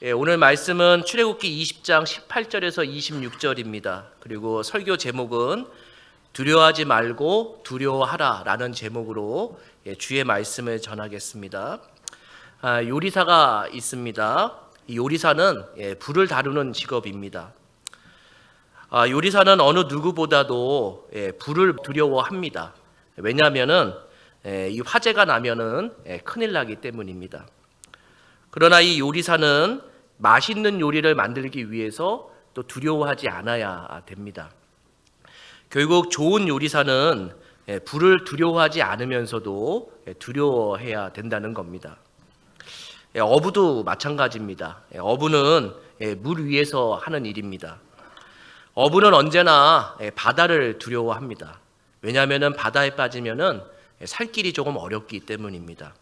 오늘 말씀은 출애굽기 20장 18절에서 26절입니다. 그리고 설교 제목은 두려워하지 말고 두려워하라 라는 제목으로 주의 말씀을 전하겠습니다. 요리사가 있습니다. 이 요리사는 불을 다루는 직업입니다. 요리사는 어느 누구보다도 불을 두려워합니다. 왜냐하면 이 화재가 나면은 큰일 나기 때문입니다. 그러나 이 요리사는 맛있는 요리를 만들기 위해서 또 두려워하지 않아야 됩니다. 결국 좋은 요리사는 불을 두려워하지 않으면서도 두려워해야 된다는 겁니다. 어부도 마찬가지입니다. 어부는 물 위에서 하는 일입니다. 어부는 언제나 바다를 두려워합니다. 왜냐하면 바다에 빠지면은 살 길이 조금 어렵기 때문입니다.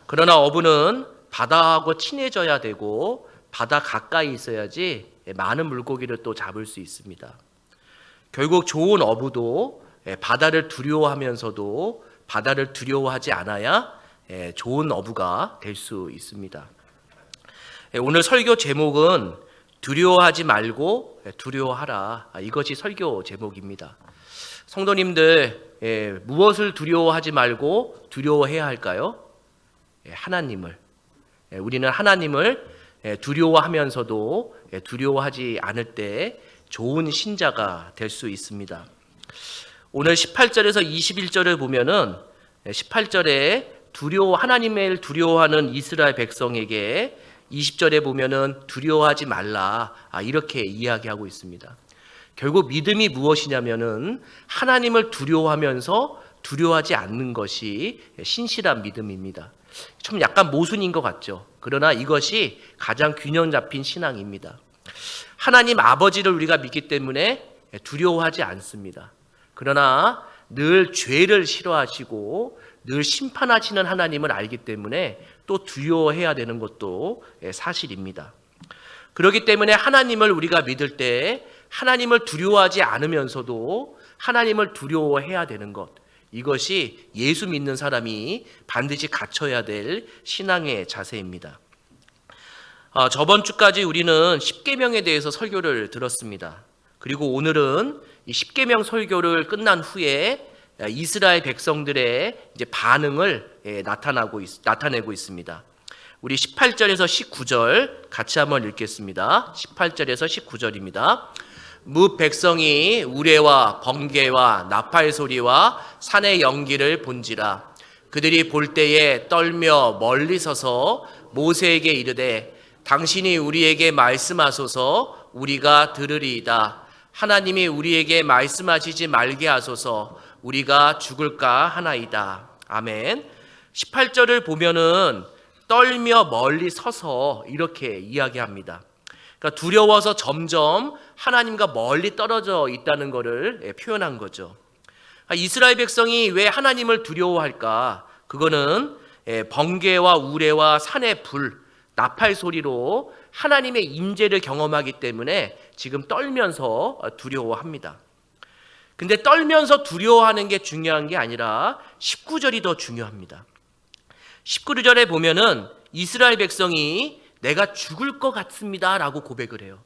그러나 어부는 바다하고 친해져야 되고 바다 가까이 있어야지 많은 물고기를 또 잡을 수 있습니다. 결국 좋은 어부도 바다를 두려워하면서도 바다를 두려워하지 않아야 좋은 어부가 될 수 있습니다. 오늘 설교 제목은 두려워하지 말고 두려워하라. 이것이 설교 제목입니다. 성도님들, 무엇을 두려워하지 말고 두려워해야 할까요? 하나님을. 우리는 하나님을 두려워하면서도 두려워하지 않을 때 좋은 신자가 될 수 있습니다. 오늘 18절에서 21절을 보면은 18절에 하나님을 두려워하는 이스라엘 백성에게 20절에 보면은 두려워하지 말라 이렇게 이야기하고 있습니다. 결국 믿음이 무엇이냐면은 하나님을 두려워하면서 두려워하지 않는 것이 신실한 믿음입니다. 좀 약간 모순인 것 같죠. 그러나 이것이 가장 균형 잡힌 신앙입니다. 하나님 아버지를 우리가 믿기 때문에 두려워하지 않습니다. 그러나 늘 죄를 싫어하시고 늘 심판하시는 하나님을 알기 때문에 또 두려워해야 되는 것도 사실입니다. 그렇기 때문에 하나님을 우리가 믿을 때 하나님을 두려워하지 않으면서도 하나님을 두려워해야 되는 것, 이것이 예수 믿는 사람이 반드시 갖춰야 될 신앙의 자세입니다. 저번 주까지 우리는 십계명에 대해서 설교를 들었습니다. 그리고 오늘은 이 십계명 설교를 끝난 후에 이스라엘 백성들의 이제 반응을 나타내고 있습니다. 우리 18절에서 19절 같이 한번 읽겠습니다. 18절에서 19절입니다. 뭇 백성이 우레와 번개와 나팔 소리와 산의 연기를 본지라. 그들이 볼 때에 떨며 멀리 서서 모세에게 이르되 당신이 우리에게 말씀하소서 우리가 들으리이다. 하나님이 우리에게 말씀하시지 말게 하소서 우리가 죽을까 하나이다. 아멘. 18절을 보면은 떨며 멀리 서서 이렇게 이야기합니다. 그러니까 두려워서 점점 하나님과 멀리 떨어져 있다는 것을 표현한 거죠. 이스라엘 백성이 왜 하나님을 두려워할까? 그거는 번개와 우레와 산의 불, 나팔 소리로 하나님의 임재를 경험하기 때문에 지금 떨면서 두려워합니다. 근데 떨면서 두려워하는 게 중요한 게 아니라 19절이 더 중요합니다. 19절에 보면은 이스라엘 백성이 내가 죽을 것 같습니다 라고 고백을 해요.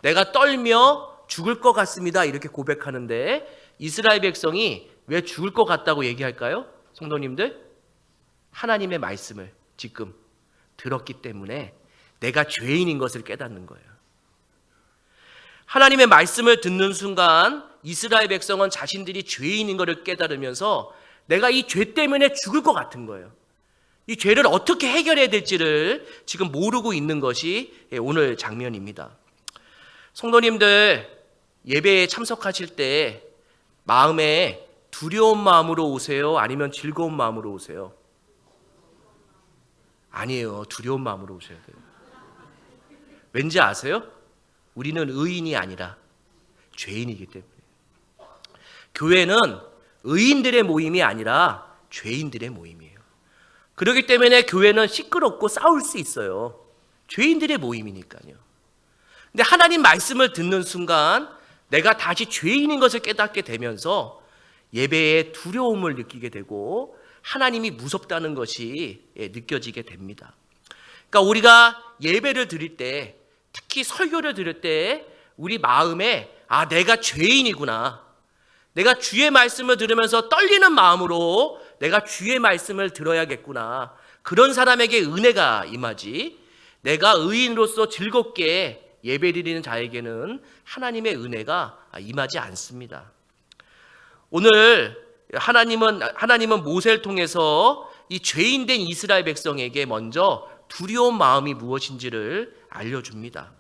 내가 떨며 죽을 것 같습니다 이렇게 고백하는데 이스라엘 백성이 왜 죽을 것 같다고 얘기할까요? 성도님들, 하나님의 말씀을 지금 들었기 때문에 내가 죄인인 것을 깨닫는 거예요. 하나님의 말씀을 듣는 순간 이스라엘 백성은 자신들이 죄인인 것을 깨달으면서 내가 이 죄 때문에 죽을 것 같은 거예요. 이 죄를 어떻게 해결해야 될지를 지금 모르고 있는 것이 오늘 장면입니다. 성도님들, 예배에 참석하실 때 마음에 두려운 마음으로 오세요? 아니면 즐거운 마음으로 오세요? 아니에요. 두려운 마음으로 오셔야 돼요. 왠지 아세요? 우리는 의인이 아니라 죄인이기 때문에. 교회는 의인들의 모임이 아니라 죄인들의 모임이에요. 그렇기 때문에 교회는 시끄럽고 싸울 수 있어요. 죄인들의 모임이니까요. 근데 하나님 말씀을 듣는 순간 내가 다시 죄인인 것을 깨닫게 되면서 예배에 두려움을 느끼게 되고 하나님이 무섭다는 것이 느껴지게 됩니다. 그러니까 우리가 예배를 드릴 때, 특히 설교를 들을 때 우리 마음에 내가 죄인이구나, 내가 주의 말씀을 들으면서 떨리는 마음으로 내가 주의 말씀을 들어야겠구나, 그런 사람에게 은혜가 임하지, 내가 의인으로서 즐겁게 예배드리는 자에게는 하나님의 은혜가 임하지 않습니다. 오늘 하나님은 모세를 통해서 이 죄인된 이스라엘 백성에게 먼저 두려운 마음이 무엇인지를 알려줍니다.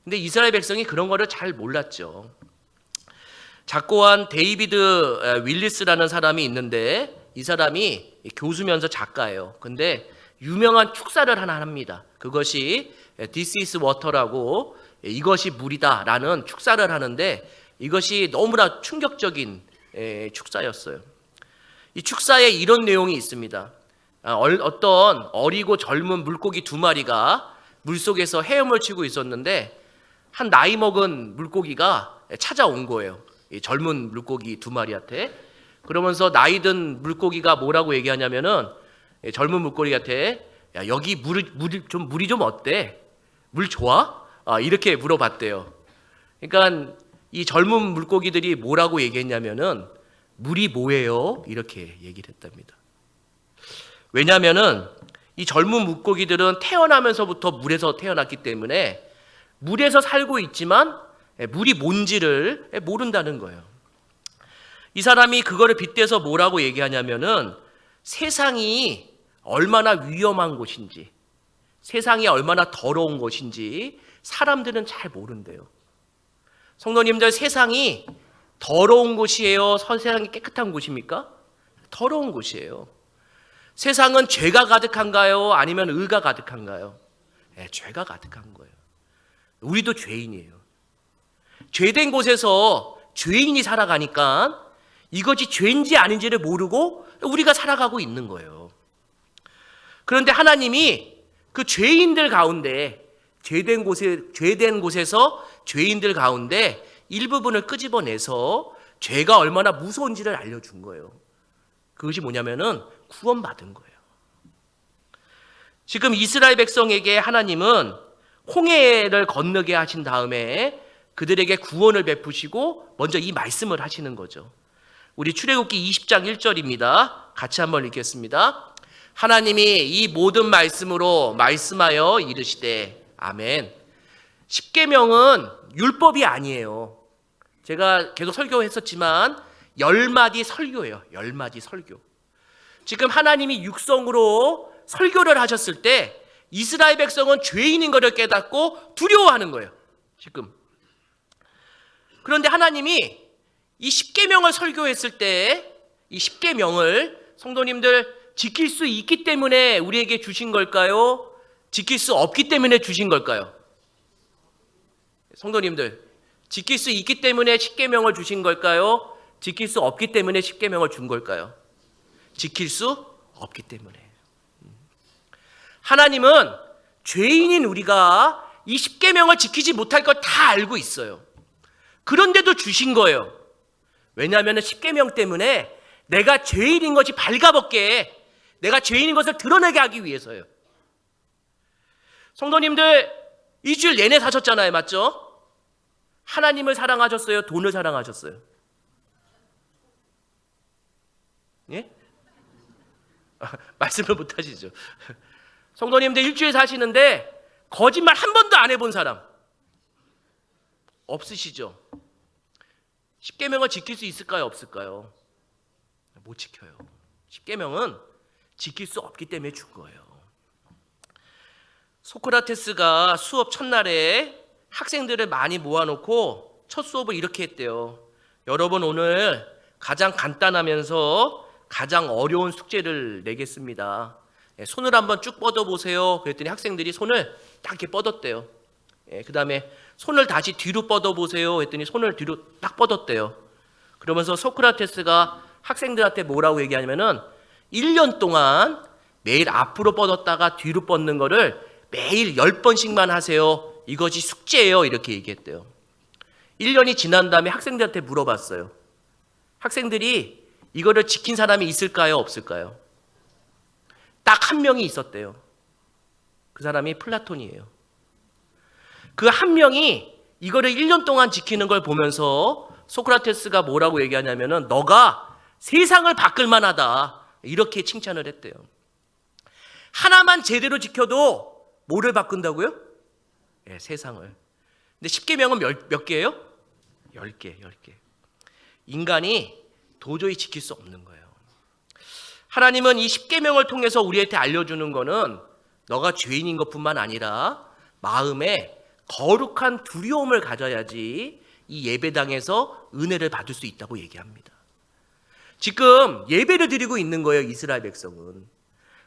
근데 이스라엘 백성이 그런 거를 잘 몰랐죠. 작고한 데이비드 윌리스라는 사람이 있는데, 이 사람이 교수면서 작가예요. 근데 유명한 축사를 하나 합니다. 그것이 This is water라고, 이것이 물이다 라는 축사를 하는데, 이것이 너무나 충격적인 축사였어요. 이 축사에 이런 내용이 있습니다. 어떤 어리고 젊은 물고기 2마리가 물속에서 헤엄을 치고 있었는데, 한 나이 먹은 물고기가 찾아온 거예요. 이 젊은 물고기 2마리한테. 그러면서 나이 든 물고기가 뭐라고 얘기하냐면은, 젊은 물고기한테 야, 여기 물이 좀 어때? 물 좋아? 이렇게 물어봤대요. 그러니까 이 젊은 물고기들이 뭐라고 얘기했냐면은, 물이 뭐예요? 이렇게 얘기를 했답니다. 왜냐하면은 이 젊은 물고기들은 태어나면서부터 물에서 태어났기 때문에 물에서 살고 있지만 물이 뭔지를 모른다는 거예요. 이 사람이 그거를 빗대서 뭐라고 얘기하냐면은, 세상이 얼마나 위험한 곳인지, 세상이 얼마나 더러운 곳인지 사람들은 잘 모른대요. 성도님들, 세상이 더러운 곳이에요? 세상이 깨끗한 곳입니까? 더러운 곳이에요. 세상은 죄가 가득한가요? 아니면 의가 가득한가요? 죄가 가득한 거예요. 우리도 죄인이에요. 죄된 곳에서 죄인이 살아가니까 이것이 죄인지 아닌지를 모르고 우리가 살아가고 있는 거예요. 그런데 하나님이 그 죄인들 가운데, 죄된 곳에서 죄인들 가운데 일부분을 끄집어내서 죄가 얼마나 무서운지를 알려준 거예요. 그것이 뭐냐면은 구원받은 거예요. 지금 이스라엘 백성에게 하나님은 홍해를 건너게 하신 다음에 그들에게 구원을 베푸시고 먼저 이 말씀을 하시는 거죠. 우리 출애굽기 20장 1절입니다. 같이 한번 읽겠습니다. 하나님이 이 모든 말씀으로 말씀하여 이르시되, 아멘. 십계명은 율법이 아니에요. 제가 계속 설교했었지만 10마디 설교예요. 10마디 설교. 지금 하나님이 육성으로 설교를 하셨을 때 이스라엘 백성은 죄인인 것을 깨닫고 두려워하는 거예요. 지금. 그런데 하나님이 이 십계명을 설교했을 때 이 십계명을 성도님들 지킬 수 있기 때문에 우리에게 주신 걸까요? 지킬 수 없기 때문에 주신 걸까요? 성도님들, 지킬 수 있기 때문에 십계명을 주신 걸까요? 지킬 수 없기 때문에 십계명을 준 걸까요? 지킬 수 없기 때문에. 하나님은 죄인인 우리가 이 십계명을 지키지 못할 걸 다 알고 있어요. 그런데도 주신 거예요. 왜냐하면 십계명 때문에 내가 죄인인 것이 발가벗게, 내가 죄인인 것을 드러내게 하기 위해서요. 성도님들, 일주일 내내 사셨잖아요. 맞죠? 하나님을 사랑하셨어요? 돈을 사랑하셨어요? 예? 말씀을 못 하시죠. 성도님들, 일주일 사시는데 거짓말 한 번도 안 해본 사람 없으시죠? 십계명을 지킬 수 있을까요? 없을까요? 못 지켜요. 십계명은 지킬 수 없기 때문에 준 거예요. 소크라테스가 수업 첫날에 학생들을 많이 모아놓고 첫 수업을 이렇게 했대요. 여러분, 오늘 가장 간단하면서 가장 어려운 숙제를 내겠습니다. 손을 한번 쭉 뻗어보세요. 그랬더니 학생들이 손을 딱 이렇게 뻗었대요. 그 다음에 손을 다시 뒤로 뻗어보세요. 했더니 손을 뒤로 딱 뻗었대요. 그러면서 소크라테스가 학생들한테 뭐라고 얘기하냐면은 1년 동안 매일 앞으로 뻗었다가 뒤로 뻗는 거를 매일 10번씩만 하세요. 이것이 숙제예요. 이렇게 얘기했대요. 1년이 지난 다음에 학생들한테 물어봤어요. 학생들이 이거를 지킨 사람이 있을까요? 없을까요? 딱 한 명이 있었대요. 그 사람이 플라톤이에요. 그 한 명이 이거를 1년 동안 지키는 걸 보면서 소크라테스가 뭐라고 얘기하냐면은 너가 세상을 바꿀 만하다 이렇게 칭찬을 했대요. 하나만 제대로 지켜도 뭐를 바꾼다고요? 네, 세상을. 근데 10계명은 몇 개예요? 10개. 인간이 도저히 지킬 수 없는 거예요. 하나님은 이 10계명을 통해서 우리한테 알려주는 거는 너가 죄인인 것뿐만 아니라 마음에 거룩한 두려움을 가져야지 이 예배당에서 은혜를 받을 수 있다고 얘기합니다. 지금 예배를 드리고 있는 거예요, 이스라엘 백성은.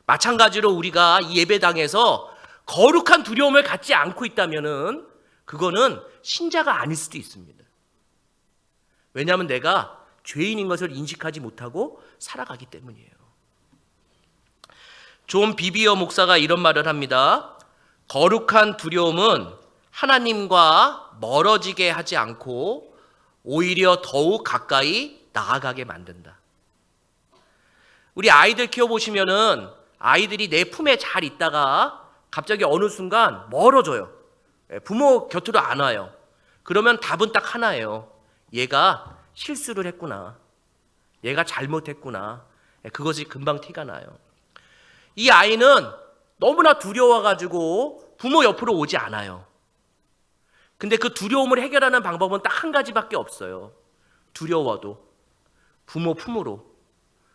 마찬가지로 우리가 이 예배당에서 거룩한 두려움을 갖지 않고 있다면은 그거는 신자가 아닐 수도 있습니다. 왜냐하면 내가 죄인인 것을 인식하지 못하고 살아가기 때문이에요. 존 비비어 목사가 이런 말을 합니다. 거룩한 두려움은 하나님과 멀어지게 하지 않고 오히려 더욱 가까이 나아가게 만든다. 우리 아이들 키워보시면은 아이들이 내 품에 잘 있다가 갑자기 어느 순간 멀어져요. 부모 곁으로 안 와요. 그러면 답은 딱 하나예요. 얘가 실수를 했구나. 얘가 잘못했구나. 그것이 금방 티가 나요. 이 아이는 너무나 두려워가지고 부모 옆으로 오지 않아요. 근데 그 두려움을 해결하는 방법은 딱 한 가지밖에 없어요. 두려워도 부모 품으로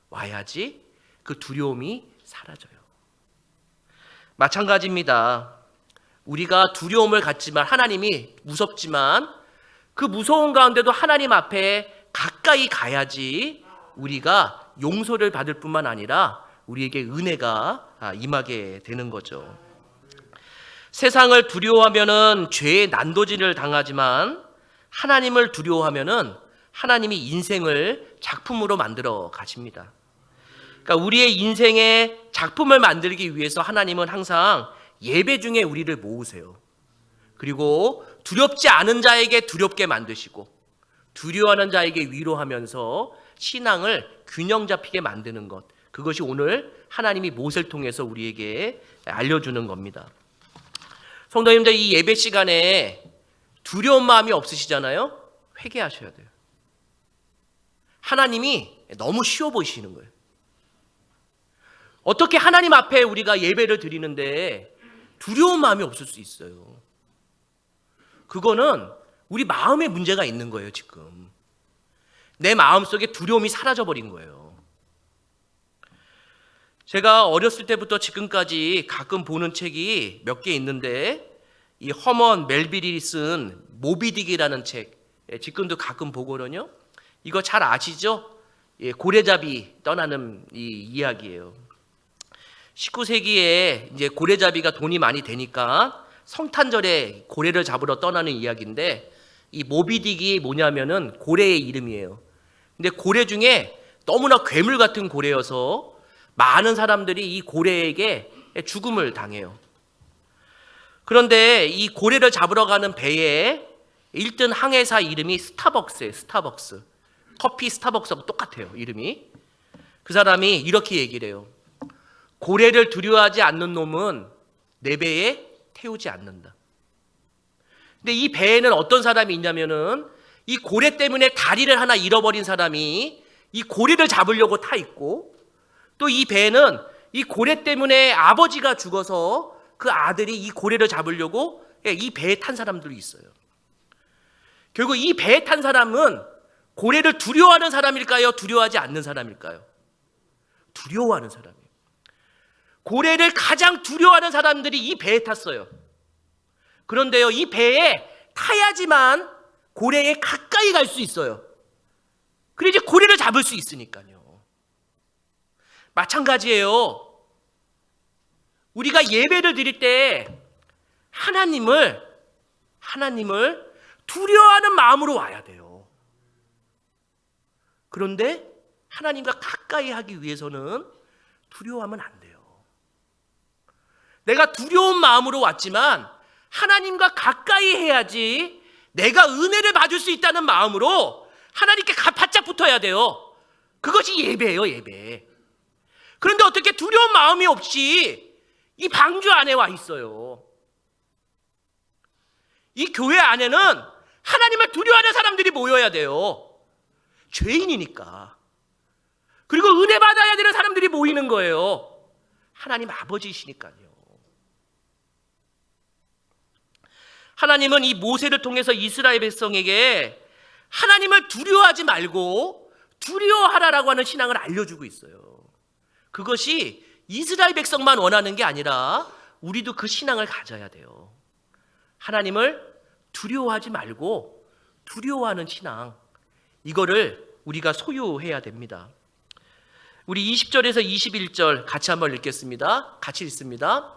와야지 그 두려움이 사라져요. 마찬가지입니다. 우리가 두려움을 갖지만 하나님이 무섭지만 그 무서운 가운데도 하나님 앞에 가까이 가야지 우리가 용서를 받을 뿐만 아니라 우리에게 은혜가 임하게 되는 거죠. 세상을 두려워하면은 죄의 난도질을 당하지만 하나님을 두려워하면은 하나님이 인생을 작품으로 만들어 가십니다. 그러니까 우리의 인생의 작품을 만들기 위해서 하나님은 항상 예배 중에 우리를 모으세요. 그리고 두렵지 않은 자에게 두렵게 만드시고 두려워하는 자에게 위로하면서 신앙을 균형 잡히게 만드는 것, 그것이 오늘 하나님이 모세를 통해서 우리에게 알려주는 겁니다. 성도님들, 이 예배 시간에 두려운 마음이 없으시잖아요? 회개하셔야 돼요. 하나님이 너무 쉬워 보이시는 거예요. 어떻게 하나님 앞에 우리가 예배를 드리는데 두려운 마음이 없을 수 있어요? 그거는 우리 마음에 문제가 있는 거예요. 지금 내 마음속에 두려움이 사라져버린 거예요. 제가 어렸을 때부터 지금까지 가끔 보는 책이 몇 개 있는데 이 허먼 멜빌이 쓴 모비딕이라는 책, 지금도 가끔 보거든요. 이거 잘 아시죠? 고래잡이 떠나는 이 이야기예요. 19세기에 이제 고래잡이가 돈이 많이 되니까 성탄절에 고래를 잡으러 떠나는 이야기인데, 이 모비딕이 뭐냐면은 고래의 이름이에요. 근데 고래 중에 너무나 괴물 같은 고래여서 많은 사람들이 이 고래에게 죽음을 당해요. 그런데 이 고래를 잡으러 가는 배에 1등 항해사 이름이 스타벅스예요. 스타벅스. 커피 스타벅스하고 똑같아요, 이름이. 그 사람이 이렇게 얘기를 해요. 고래를 두려워하지 않는 놈은 내 배에 태우지 않는다. 근데 이 배에는 어떤 사람이 있냐면은 이 고래 때문에 다리를 하나 잃어버린 사람이 이 고래를 잡으려고 타 있고, 또 이 배에는 이 고래 때문에 아버지가 죽어서 그 아들이 이 고래를 잡으려고 이 배에 탄 사람들이 있어요. 결국 이 배에 탄 사람은 고래를 두려워하는 사람일까요? 두려워하지 않는 사람일까요? 두려워하는 사람이에요. 고래를 가장 두려워하는 사람들이 이 배에 탔어요. 그런데요, 이 배에 타야지만 고래에 가까이 갈 수 있어요. 그래 이제 고래를 잡을 수 있으니까요. 마찬가지예요. 우리가 예배를 드릴 때 하나님을 두려워하는 마음으로 와야 돼요. 그런데 하나님과 가까이 하기 위해서는 두려워하면 안 돼요. 내가 두려운 마음으로 왔지만 하나님과 가까이 해야지 내가 은혜를 받을 수 있다는 마음으로 하나님께 바짝 붙어야 돼요. 그것이 예배예요, 예배. 그런데 어떻게 두려운 마음이 없이 이 방주 안에 와 있어요. 이 교회 안에는 하나님을 두려워하는 사람들이 모여야 돼요. 죄인이니까. 그리고 은혜 받아야 되는 사람들이 모이는 거예요. 하나님 아버지이시니까요. 하나님은 이 모세를 통해서 이스라엘 백성에게 하나님을 두려워하지 말고 두려워하라라고 하는 신앙을 알려주고 있어요. 그것이 이스라엘 백성만 원하는 게 아니라 우리도 그 신앙을 가져야 돼요. 하나님을 두려워하지 말고 두려워하는 신앙, 이거를 우리가 소유해야 됩니다. 우리 20절에서 21절 같이 한번 읽겠습니다. 같이 읽습니다.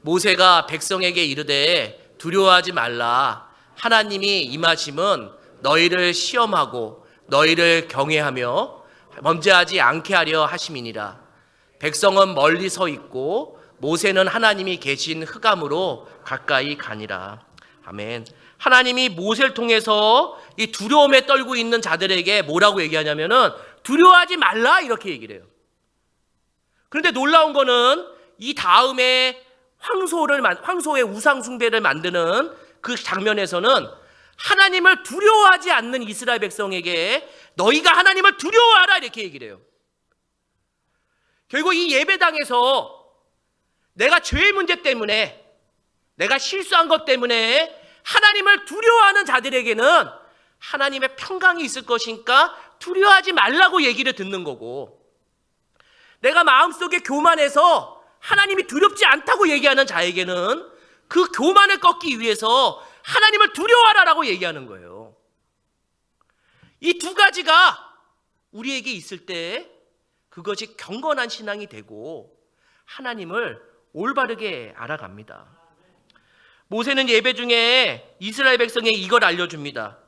모세가 백성에게 이르되 두려워하지 말라. 하나님이 임하심은 너희를 시험하고 너희를 경외하며 범죄하지 않게 하려 하심이니라. 백성은 멀리 서 있고 모세는 하나님이 계신 흑암으로 가까이 가니라. 아멘. 하나님이 모세를 통해서 이 두려움에 떨고 있는 자들에게 뭐라고 얘기하냐면은 두려워하지 말라 이렇게 얘기를 해요. 그런데 놀라운 거는 이 다음에 황소의 우상 숭배를 만드는 그 장면에서는 하나님을 두려워하지 않는 이스라엘 백성에게 너희가 하나님을 두려워하라 이렇게 얘기를 해요. 결국 이 예배당에서 내가 죄의 문제 때문에, 내가 실수한 것 때문에 하나님을 두려워하는 자들에게는 하나님의 평강이 있을 것이니까 두려워하지 말라고 얘기를 듣는 거고, 내가 마음속에 교만해서 하나님이 두렵지 않다고 얘기하는 자에게는 그 교만을 꺾기 위해서 하나님을 두려워하라라고 얘기하는 거예요. 이 두 가지가 우리에게 있을 때 그것이 경건한 신앙이 되고 하나님을 올바르게 알아갑니다. 모세는 예배 중에 이스라엘 백성에게 이걸 알려줍니다.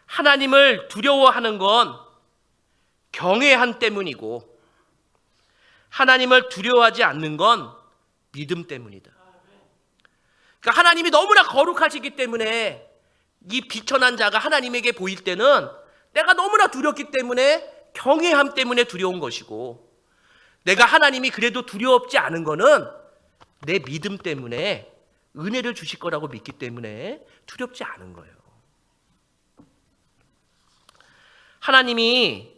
하나님을 두려워하는 건 경외함 때문이고 하나님을 두려워하지 않는 건 믿음 때문이다. 그러니까 하나님이 너무나 거룩하시기 때문에 이 비천한 자가 하나님에게 보일 때는 내가 너무나 두렵기 때문에 경외함 때문에 두려운 것이고, 내가 하나님이 그래도 두렵지 않은 거는 내 믿음 때문에 은혜를 주실 거라고 믿기 때문에 두렵지 않은 거예요. 하나님이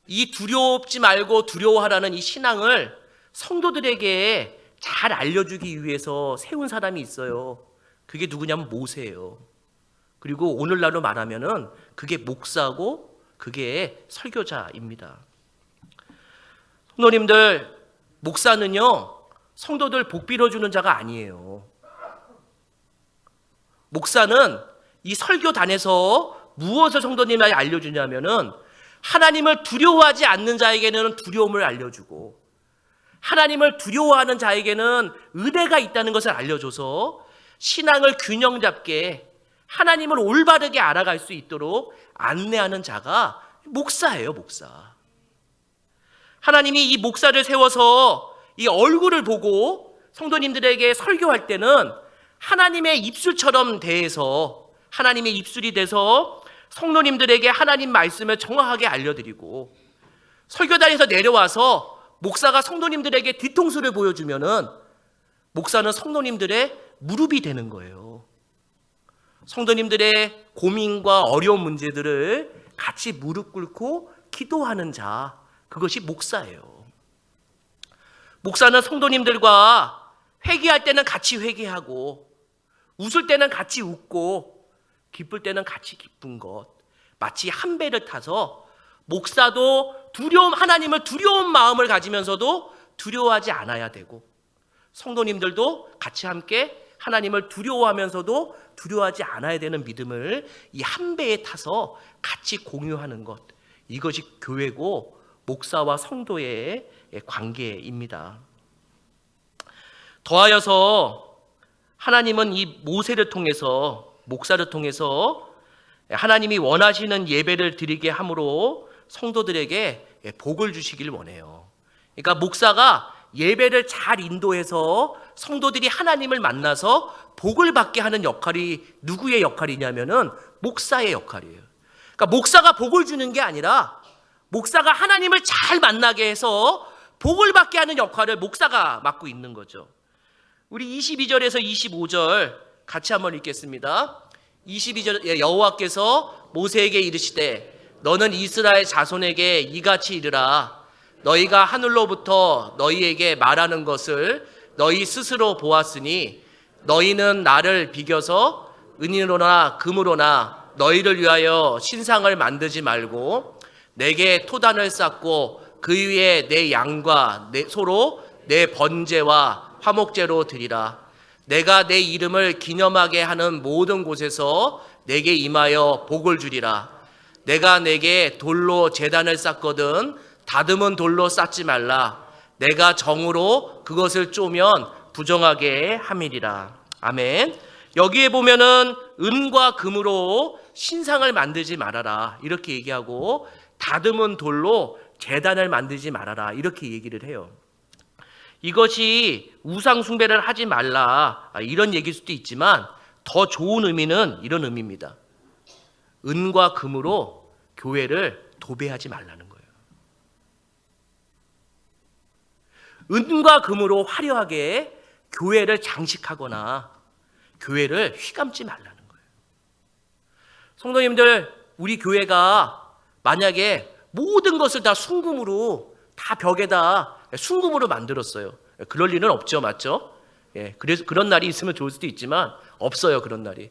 이 두렵지 말고 두려워하라는 이 신앙을 성도들에게 잘 알려주기 위해서 세운 사람이 있어요. 그게 누구냐면 모세예요. 그리고 오늘날로 말하면은 그게 목사고 그게 설교자입니다. 성도님들, 목사는요 성도들 복 빌어주는 자가 아니에요. 목사는 이 설교단에서 무엇을 성도님에게 알려주냐면은 하나님을 두려워하지 않는 자에게는 두려움을 알려주고 하나님을 두려워하는 자에게는 은혜가 있다는 것을 알려줘서 신앙을 균형 잡게 하나님을 올바르게 알아갈 수 있도록 안내하는 자가 목사예요, 목사. 하나님이 이 목사를 세워서 이 얼굴을 보고 성도님들에게 설교할 때는 하나님의 입술처럼 대해서 하나님의 입술이 돼서 성도님들에게 하나님 말씀을 정확하게 알려드리고, 설교단에서 내려와서 목사가 성도님들에게 뒤통수를 보여주면은 목사는 성도님들의 무릎이 되는 거예요. 성도님들의 고민과 어려운 문제들을 같이 무릎 꿇고 기도하는 자, 그것이 목사예요. 목사는 성도님들과 회개할 때는 같이 회개하고, 웃을 때는 같이 웃고, 기쁠 때는 같이 기쁜 것, 마치 한 배를 타서 목사도 하나님을 두려운 마음을 가지면서도 두려워하지 않아야 되고, 성도님들도 같이 함께 하나님을 두려워하면서도 두려워하지 않아야 되는 믿음을 이 한 배에 타서 같이 공유하는 것, 이것이 교회고 목사와 성도의 관계입니다. 더하여서 하나님은 이 모세를 통해서, 목사를 통해서 하나님이 원하시는 예배를 드리게 함으로 성도들에게 복을 주시길 원해요. 그러니까 목사가 예배를 잘 인도해서 성도들이 하나님을 만나서 복을 받게 하는 역할이 누구의 역할이냐면은 목사의 역할이에요. 그러니까 목사가 복을 주는 게 아니라 목사가 하나님을 잘 만나게 해서 복을 받게 하는 역할을 목사가 맡고 있는 거죠. 우리 22절에서 25절 같이 한번 읽겠습니다. 22절 여호와께서 모세에게 이르시되 너는 이스라엘 자손에게 이같이 이르라. 너희가 하늘로부터 너희에게 말하는 것을 너희 스스로 보았으니 너희는 나를 비겨서 은이로나 금으로나 너희를 위하여 신상을 만들지 말고 내게 토단을 쌓고 그 위에 내 양과 내 소로 내 번제와 화목제로 드리라. 내가 내 이름을 기념하게 하는 모든 곳에서 내게 임하여 복을 주리라. 내가 내게 돌로 제단을 쌓거든 다듬은 돌로 쌓지 말라. 내가 정으로 그것을 쪼면 부정하게 함이리라. 아멘. 여기에 보면은 은과 금으로 신상을 만들지 말아라 이렇게 얘기하고, 다듬은 돌로 제단을 만들지 말아라 이렇게 얘기를 해요. 이것이 우상 숭배를 하지 말라 이런 얘기일 수도 있지만 더 좋은 의미는 이런 의미입니다. 은과 금으로 교회를 도배하지 말라는 거예요. 은과 금으로 화려하게 교회를 장식하거나 교회를 휘감지 말라는 거예요. 성도님들, 우리 교회가 만약에 모든 것을 다 순금으로 다 벽에다 순금으로 만들었어요. 그럴 리는 없죠, 맞죠? 예, 그래서 그런 날이 있으면 좋을 수도 있지만 없어요, 그런 날이.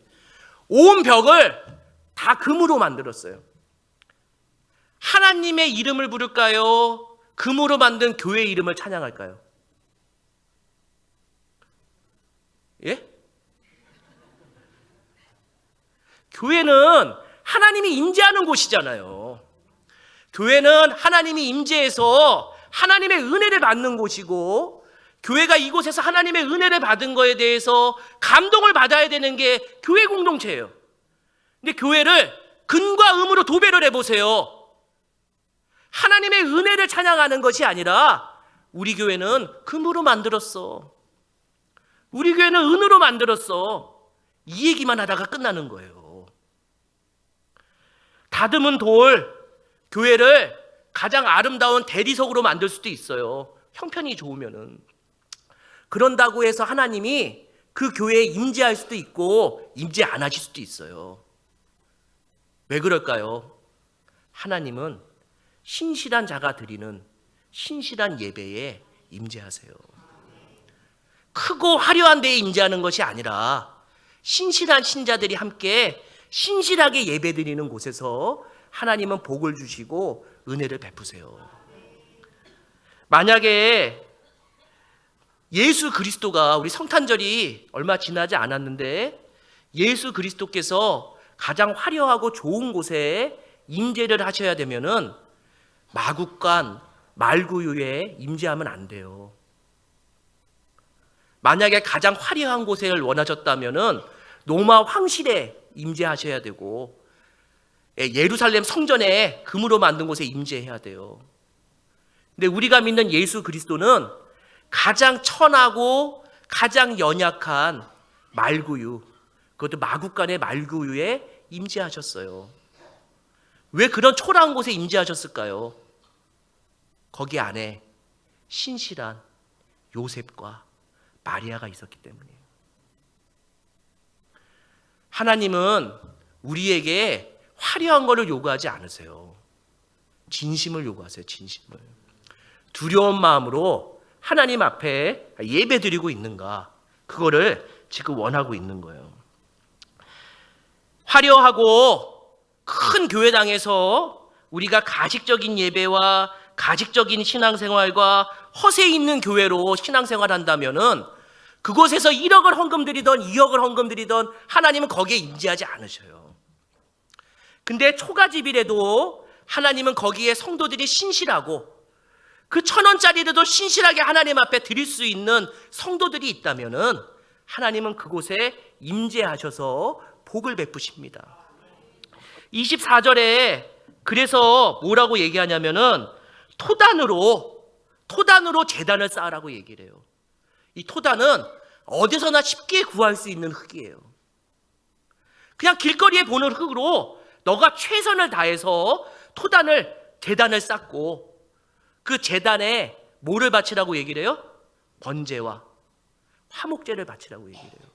온 벽을 다 금으로 만들었어요. 하나님의 이름을 부를까요? 금으로 만든 교회 이름을 찬양할까요? 예? 교회는 하나님이 임재하는 곳이잖아요. 교회는 하나님이 임재해서 하나님의 은혜를 받는 곳이고, 교회가 이곳에서 하나님의 은혜를 받은 거에 대해서 감동을 받아야 되는 게 교회 공동체예요. 근데 교회를 금과 음으로 도배를 해보세요. 하나님의 은혜를 찬양하는 것이 아니라 우리 교회는 금으로 만들었어, 우리 교회는 은으로 만들었어, 이 얘기만 하다가 끝나는 거예요. 다듬은 돌, 교회를 가장 아름다운 대리석으로 만들 수도 있어요, 형편이 좋으면은. 그런다고 해서 하나님이 그 교회에 임재할 수도 있고 임재 안 하실 수도 있어요. 왜 그럴까요? 하나님은 신실한 자가 드리는 신실한 예배에 임재하세요. 크고 화려한 데에 임재하는 것이 아니라 신실한 신자들이 함께 신실하게 예배드리는 곳에서 하나님은 복을 주시고 은혜를 베푸세요. 만약에 예수 그리스도가, 우리 성탄절이 얼마 지나지 않았는데 예수 그리스도께서 가장 화려하고 좋은 곳에 임재를 하셔야 되면은 마국간 말구유에 임재하면 안 돼요. 만약에 가장 화려한 곳을 원하셨다면은 로마 황실에 임재하셔야 되고 예루살렘 성전에 금으로 만든 곳에 임재해야 돼요. 근데 우리가 믿는 예수 그리스도는 가장 천하고 가장 연약한 말구유, 그것도 마국간의 말구유에 임재하셨어요. 왜 그런 초라한 곳에 임재하셨을까요? 거기 안에 신실한 요셉과 마리아가 있었기 때문이에요. 하나님은 우리에게 화려한 것을 요구하지 않으세요. 진심을 요구하세요, 진심을. 두려운 마음으로 하나님 앞에 예배드리고 있는가, 그거를 지금 원하고 있는 거예요. 화려하고 큰 교회당에서 우리가 가식적인 예배와 가식적인 신앙생활과 허세 있는 교회로 신앙생활 한다면은 그곳에서 1억을 헌금드리던 2억을 헌금드리던 하나님은 거기에 임재하지 않으셔요. 근데 초가집이라도 하나님은 거기에 성도들이 신실하고 그 1,000원짜리라도 신실하게 하나님 앞에 드릴 수 있는 성도들이 있다면은 하나님은 그곳에 임재하셔서 복을 베푸십니다. 24절에 그래서 뭐라고 얘기하냐면은 토단으로 제단을 쌓으라고 얘기를 해요. 이 토단은 어디서나 쉽게 구할 수 있는 흙이에요. 그냥 길거리에 보는 흙으로 너가 최선을 다해서 제단을 쌓고 그 제단에 뭐를 바치라고 얘기를 해요? 번제와 화목제를 바치라고 얘기를 해요.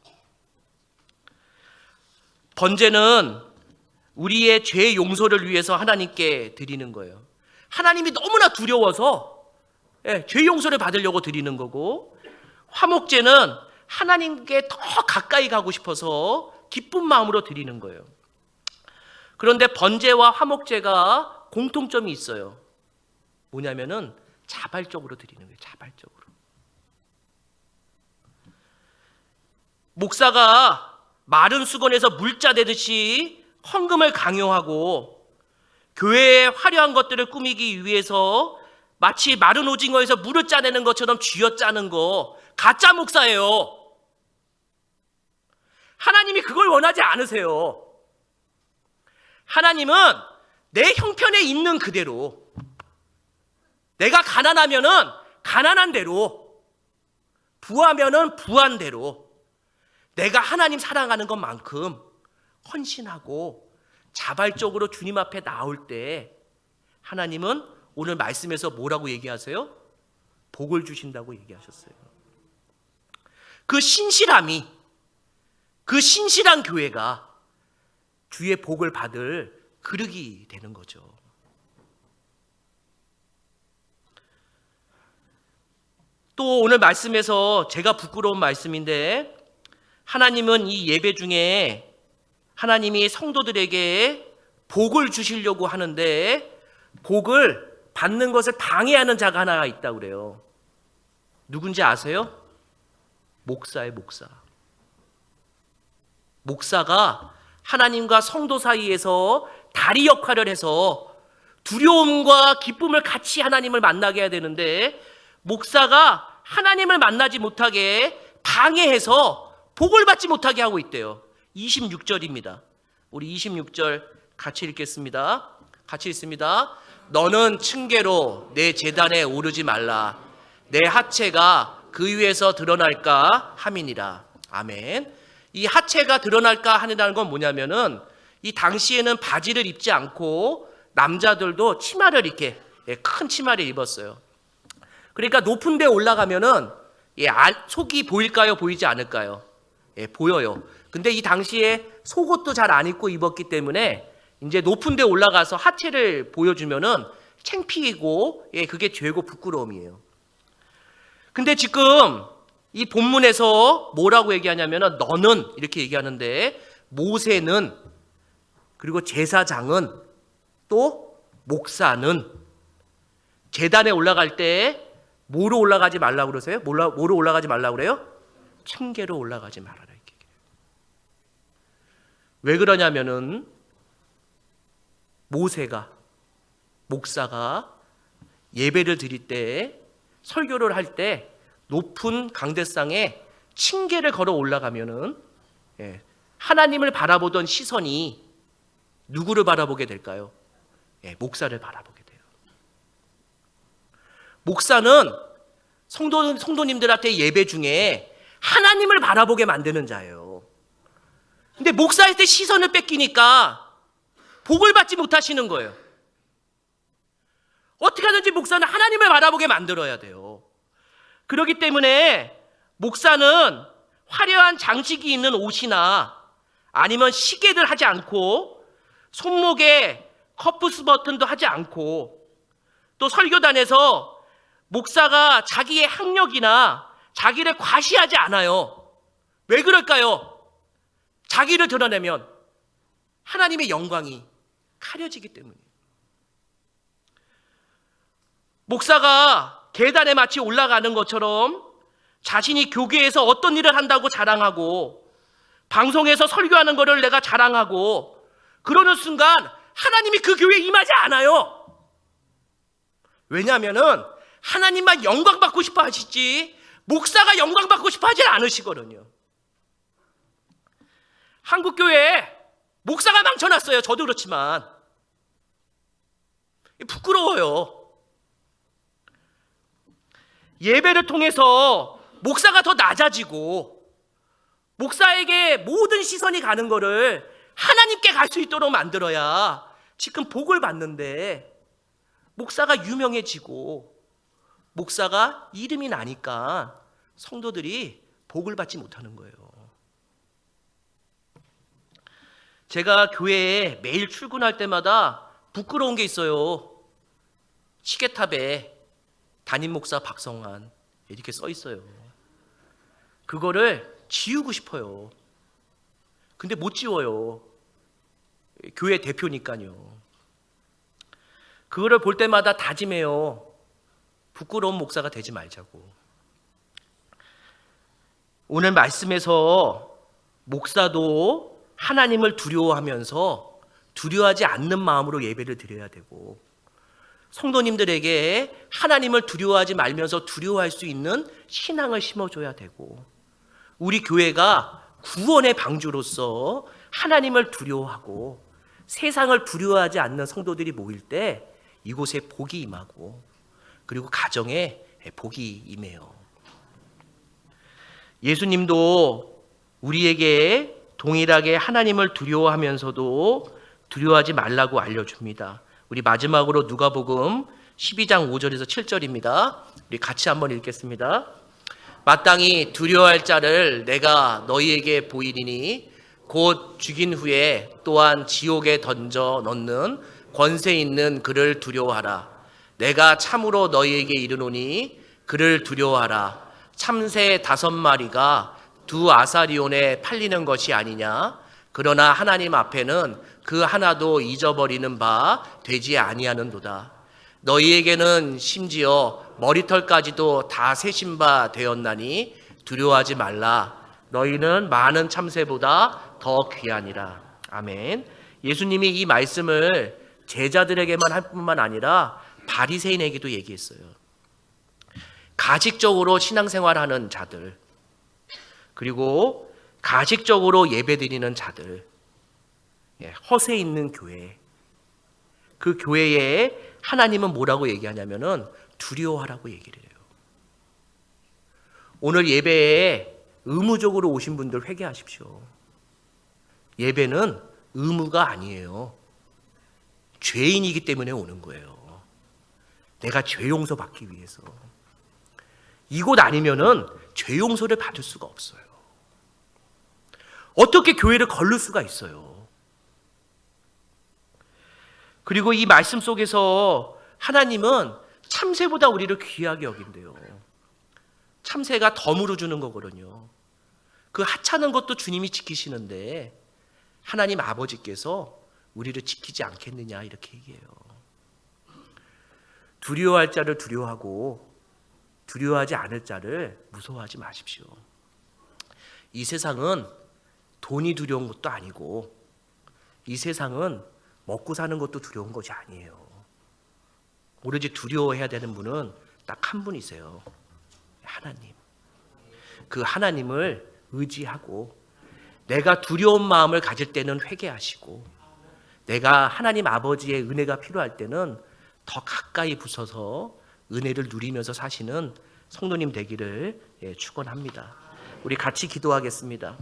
번제는 우리의 죄 용서를 위해서 하나님께 드리는 거예요. 하나님이 너무나 두려워서 죄 용서를 받으려고 드리는 거고, 화목제는 하나님께 더 가까이 가고 싶어서 기쁜 마음으로 드리는 거예요. 그런데 번제와 화목제가 공통점이 있어요. 뭐냐면은 자발적으로 드리는 거예요. 자발적으로. 목사가 마른 수건에서 물자 내듯이 헌금을 강요하고 교회의 화려한 것들을 꾸미기 위해서 마치 마른 오징어에서 물을 짜내는 것처럼 쥐어짜는 거 가짜 목사예요. 하나님이 그걸 원하지 않으세요. 하나님은 내 형편에 있는 그대로, 내가 가난하면은 가난한 대로, 부하면은 부한 대로, 내가 하나님 사랑하는 것만큼 헌신하고 자발적으로 주님 앞에 나올 때 하나님은 오늘 말씀에서 뭐라고 얘기하세요? 복을 주신다고 얘기하셨어요. 그 신실함이, 그 신실한 교회가 주의 복을 받을 그릇이 되는 거죠. 또 오늘 말씀에서 제가 부끄러운 말씀인데, 하나님은 이 예배 중에 하나님이 성도들에게 복을 주시려고 하는데 복을 받는 것을 방해하는 자가 하나가 있다고 그래요. 누군지 아세요? 목사예요, 목사. 목사가 하나님과 성도 사이에서 다리 역할을 해서 두려움과 기쁨을 같이 하나님을 만나게 해야 되는데, 목사가 하나님을 만나지 못하게 방해해서 복을 받지 못하게 하고 있대요. 26절입니다. 우리 26절 같이 읽겠습니다. 같이 읽습니다. 너는 층계로 내 제단에 오르지 말라. 내 하체가 그 위에서 드러날까 함이니라. 아멘. 이 하체가 드러날까 하는 건 뭐냐면은, 이 당시에는 바지를 입지 않고 남자들도 치마를 이렇게 큰 치마를 입었어요. 그러니까 높은 데 올라가면은 속이 보일까요? 보이지 않을까요? 보여요. 근데 이 당시에 속옷도 잘 안 입고 입었기 때문에 이제 높은 데 올라가서 하체를 보여주면은 창피이고, 그게 죄고 부끄러움이에요. 근데 지금 이 본문에서 뭐라고 얘기하냐면은 너는 이렇게 얘기하는데, 모세는, 그리고 제사장은, 또 목사는 제단에 올라갈 때 뭐로 올라가지 말라고 그러세요? 뭐로 올라가지 말라고 그래요? 층계로 올라가지 말아라, 이렇게. 왜 그러냐면은 모세가, 목사가 예배를 드릴 때, 설교를 할 때 높은 강대상에 층계를 걸어 올라가면은 하나님을 바라보던 시선이 누구를 바라보게 될까요? 목사를 바라보게 돼요. 목사는 성도님들한테 예배 중에 하나님을 바라보게 만드는 자예요. 근데 목사할 때 시선을 뺏기니까 복을 받지 못하시는 거예요. 어떻게 하든지 목사는 하나님을 바라보게 만들어야 돼요. 그렇기 때문에 목사는 화려한 장식이 있는 옷이나 아니면 시계를 하지 않고, 손목에 커프스 버튼도 하지 않고, 또 설교단에서 목사가 자기의 학력이나 자기를 과시하지 않아요. 왜 그럴까요? 자기를 드러내면 하나님의 영광이 가려지기 때문이에요. 목사가 계단에 마치 올라가는 것처럼 자신이 교계에서 어떤 일을 한다고 자랑하고, 방송에서 설교하는 것을 내가 자랑하고, 그러는 순간 하나님이 그 교회에 임하지 않아요. 왜냐하면은 하나님만 영광 받고 싶어 하시지 목사가 영광 받고 싶어 하지 않으시거든요. 한국교회 목사가 망쳐놨어요. 저도 그렇지만 부끄러워요. 예배를 통해서 목사가 더 낮아지고 목사에게 모든 시선이 가는 거를 하나님께 갈 수 있도록 만들어야 지금 복을 받는데, 목사가 유명해지고 목사가 이름이 나니까 성도들이 복을 받지 못하는 거예요. 제가 교회에 매일 출근할 때마다 부끄러운 게 있어요. 시계탑에 담임 목사 박성환 이렇게 써 있어요. 그거를 지우고 싶어요. 근데 못 지워요. 교회 대표니까요. 그거를 볼 때마다 다짐해요. 부끄러운 목사가 되지 말자고. 오늘 말씀에서 목사도 하나님을 두려워하면서 두려워하지 않는 마음으로 예배를 드려야 되고, 성도님들에게 하나님을 두려워하지 말면서 두려워할 수 있는 신앙을 심어줘야 되고, 우리 교회가 구원의 방주로서 하나님을 두려워하고 세상을 두려워하지 않는 성도들이 모일 때 이곳에 복이 임하고, 그리고 가정에 복이 임해요. 예수님도 우리에게 동일하게 하나님을 두려워하면서도 두려워하지 말라고 알려줍니다. 우리 마지막으로 누가복음 12장 5절에서 7절입니다. 우리 같이 한번 읽겠습니다. 마땅히 두려워할 자를 내가 너희에게 보이리니 곧 죽인 후에 또한 지옥에 던져 넣는 권세 있는 그를 두려워하라. 내가 참으로 너희에게 이르노니 그를 두려워하라. 참새 5마리가 2아사리온에 팔리는 것이 아니냐. 그러나 하나님 앞에는 그 하나도 잊어버리는 바 되지 아니하는도다. 너희에게는 심지어 머리털까지도 다 세신 바 되었나니 두려워하지 말라. 너희는 많은 참새보다 더 귀하니라. 아멘. 예수님이 이 말씀을 제자들에게만 할 뿐만 아니라 바리새인에게도 얘기했어요. 가식적으로 신앙생활하는 자들, 그리고 가식적으로 예배드리는 자들, 허세 있는 교회, 그 교회에 하나님은 뭐라고 얘기하냐면은 두려워하라고 얘기를 해요. 오늘 예배에 의무적으로 오신 분들 회개하십시오. 예배는 의무가 아니에요. 죄인이기 때문에 오는 거예요. 내가 죄 용서 받기 위해서. 이곳 아니면은 죄 용서를 받을 수가 없어요. 어떻게 교회를 거를 수가 있어요? 그리고 이 말씀 속에서 하나님은 참새보다 우리를 귀하게 여긴대요. 참새가 덤으로 주는 거거든요. 그 하찮은 것도 주님이 지키시는데 하나님 아버지께서 우리를 지키지 않겠느냐 이렇게 얘기해요. 두려워할 자를 두려워하고 두려워하지 않을 자를 무서워하지 마십시오. 이 세상은 돈이 두려운 것도 아니고 이 세상은 먹고 사는 것도 두려운 것이 아니에요. 오로지 두려워해야 되는 분은 딱 한 분이세요. 하나님. 그 하나님을 의지하고 내가 두려운 마음을 가질 때는 회개하시고 내가 하나님 아버지의 은혜가 필요할 때는 더 가까이 붙어서 은혜를 누리면서 사시는 성도님 되기를 축원합니다. 우리 같이 기도하겠습니다.